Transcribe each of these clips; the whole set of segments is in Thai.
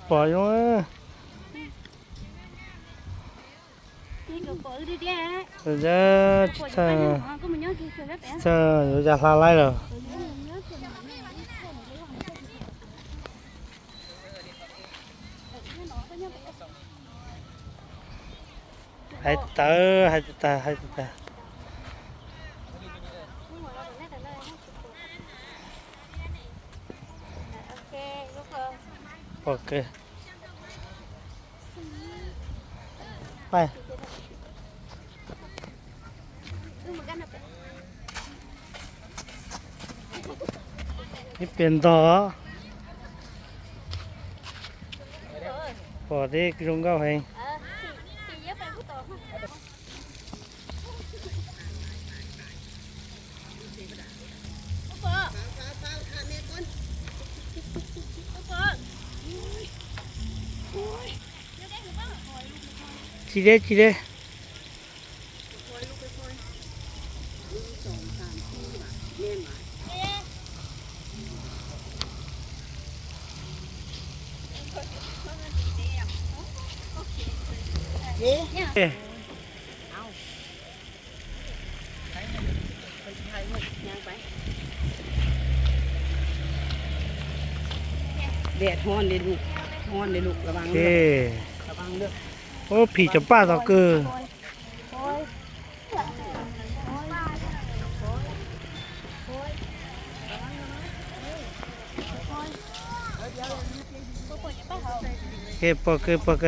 bỏ vô rồi ra rồi ra pha lại rồi hai tờ okไปนี่เปลี่ยนต่อพอที่ลุงก็ให้จีเด้แดดฮ้อนเลยลูกระวังเด้ระวังเด้อโอ้ผีจะป้าต่อเกอเก็บปอก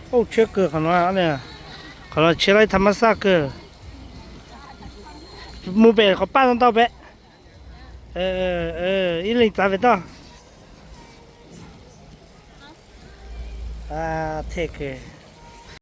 โอ้เชือกเกลือขนาดนี้ขนาดเชือกไรธรรมชาติเกลือมือเบะเขาป้าต้องเต้าเบะอีหลิงตาเบะต่อเทค